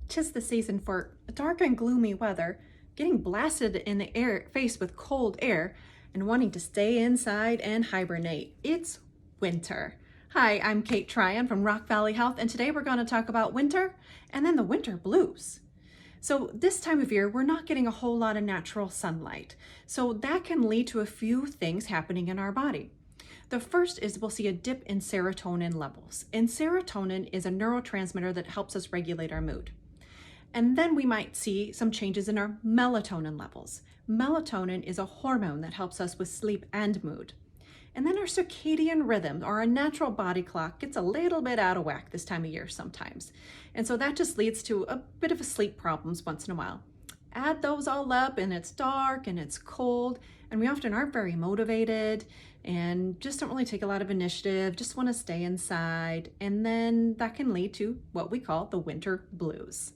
'Tis the season for dark and gloomy weather, getting blasted in the face with cold air, and wanting to stay inside and hibernate. It's winter. Hi, I'm Kate Tryon from Rock Valley Health, and today we're going to talk about winter and then the winter blues. So this time of year, we're not getting a whole lot of natural sunlight. So that can lead to a few things happening in our body. The first is we'll see a dip in serotonin levels. And serotonin is a neurotransmitter that helps us regulate our mood. And then we might see some changes in our melatonin levels. Melatonin is a hormone that helps us with sleep and mood. And then our circadian rhythm, or our natural body clock, gets a little bit out of whack this time of year sometimes. And so that just leads to a bit of a sleep problems once in a while. Add those all up and it's dark and it's cold, and we often aren't very motivated and just don't really take a lot of initiative, just want to stay inside. And then that can lead to what we call the winter blues.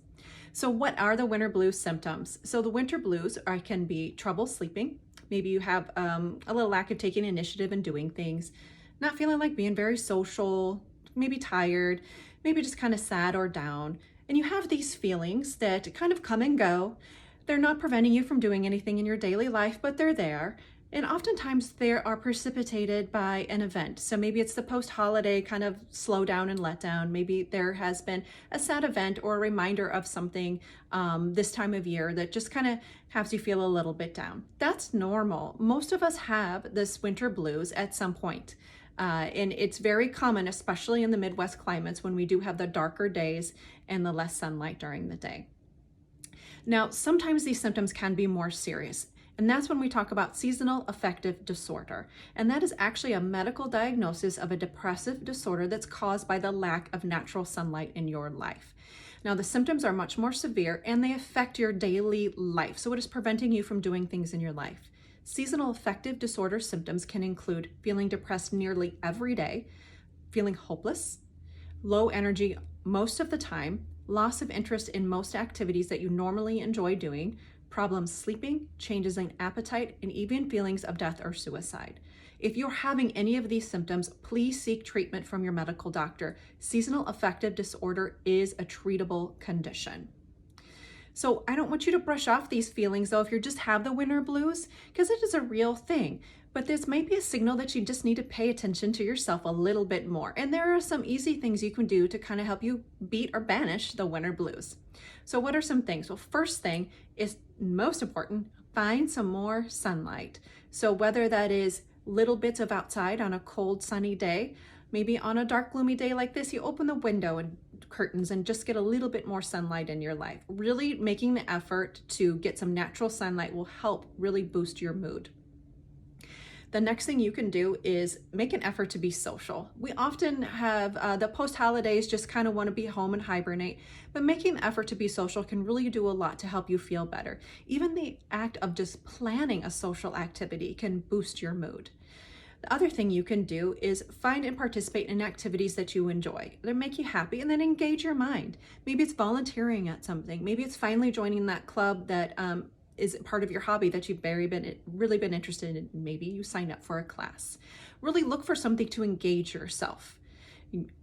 So what are the winter blues symptoms? So the winter blues can be trouble sleeping. Maybe you have a little lack of taking initiative and doing things, not feeling like being very social, maybe tired, maybe just kind of sad or down. And you have these feelings that kind of come and go. They're not preventing you from doing anything in your daily life, but they're there. And oftentimes they are precipitated by an event. So maybe it's the post-holiday kind of slow down and let down. Maybe there has been a sad event or a reminder of something this time of year that just kind of has you feel a little bit down. That's normal. Most of us have this winter blues at some point. And it's very common, especially in the Midwest climates when we do have the darker days and the less sunlight during the day. Now, sometimes these symptoms can be more serious. And that's when we talk about seasonal affective disorder. And that is actually a medical diagnosis of a depressive disorder that's caused by the lack of natural sunlight in your life. Now, the symptoms are much more severe and they affect your daily life. So it is preventing you from doing things in your life. Seasonal affective disorder symptoms can include feeling depressed nearly every day, feeling hopeless, low energy most of the time, loss of interest in most activities that you normally enjoy doing, problems sleeping, changes in appetite, and even feelings of death or suicide. If you're having any of these symptoms, please seek treatment from your medical doctor. Seasonal affective disorder is a treatable condition. So I don't want you to brush off these feelings though if you just have the winter blues, because it is a real thing. But this might be a signal that you just need to pay attention to yourself a little bit more. And there are some easy things you can do to kind of help you beat or banish the winter blues. So what are some things? Well, first thing is most important, find some more sunlight. So whether that is little bits of outside on a cold sunny day, maybe on a dark gloomy day like this, you open the window and curtains and just get a little bit more sunlight in your life. Really making the effort to get some natural sunlight will help really boost your mood. The next thing you can do is make an effort to be social. We often have the post-holidays just kind of want to be home and hibernate, but making the effort to be social can really do a lot to help you feel better. Even the act of just planning a social activity can boost your mood. The other thing you can do is find and participate in activities that you enjoy that make you happy, and then engage your mind. Maybe it's volunteering at something. Maybe it's finally joining that club that is part of your hobby that you've really been interested in. Maybe you signed up for a class. Really look for something to engage yourself.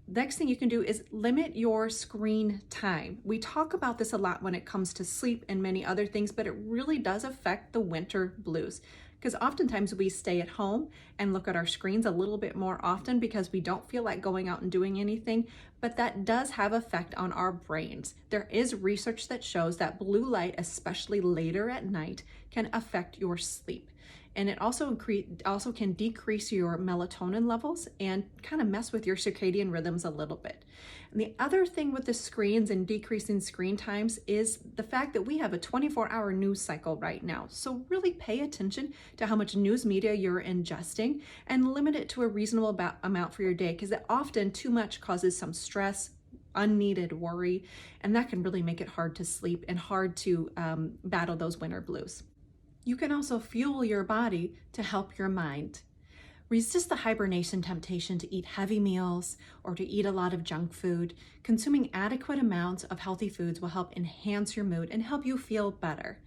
Next thing you can do is limit your screen time. We talk about this a lot when it comes to sleep and many other things, but it really does affect the winter blues, because oftentimes we stay at home and look at our screens a little bit more often because we don't feel like going out and doing anything, but that does have effect on our brains. There is research that shows that blue light, especially later at night, can affect your sleep. And it also can decrease your melatonin levels and kind of mess with your circadian rhythms a little bit. And the other thing with the screens and decreasing screen times is the fact that we have a 24-hour news cycle right now. So really pay attention to how much news media you're ingesting and limit it to a reasonable amount for your day, because often too much causes some stress, unneeded worry, and that can really make it hard to sleep and hard to battle those winter blues. You can also fuel your body to help your mind. Resist the hibernation temptation to eat heavy meals or to eat a lot of junk food. Consuming adequate amounts of healthy foods will help enhance your mood and help you feel better.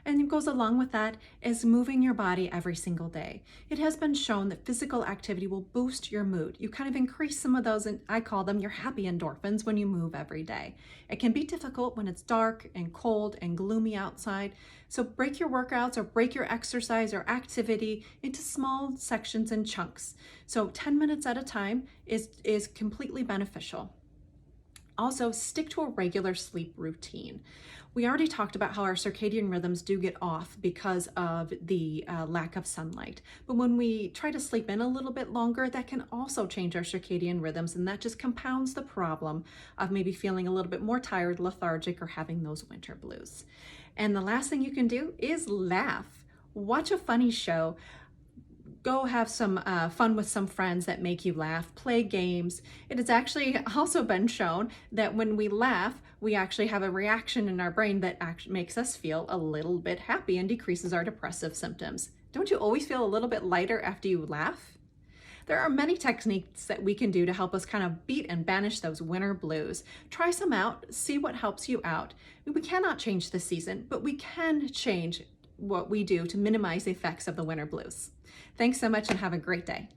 And it goes along with that is moving your body every single day. It has been shown that physical activity will boost your mood. You kind of increase some of those, and I call them your happy endorphins, when you move every day. It can be difficult when it's dark and cold and gloomy outside. So break your workouts or break your exercise or activity into small sections and chunks. So 10 minutes at a time is completely beneficial. Also, stick to a regular sleep routine. We already talked about how our circadian rhythms do get off because of the lack of sunlight. But when we try to sleep in a little bit longer, that can also change our circadian rhythms, and that just compounds the problem of maybe feeling a little bit more tired, lethargic, or having those winter blues. And the last thing you can do is laugh. Watch a funny show. Go have some fun with some friends that make you laugh, play games. It has actually also been shown that when we laugh, we actually have a reaction in our brain that actually makes us feel a little bit happy and decreases our depressive symptoms. Don't you always feel a little bit lighter after you laugh? There are many techniques that we can do to help us kind of beat and banish those winter blues. Try some out, see what helps you out. We cannot change the season, but we can change what we do to minimize the effects of the winter blues. Thanks so much and have a great day.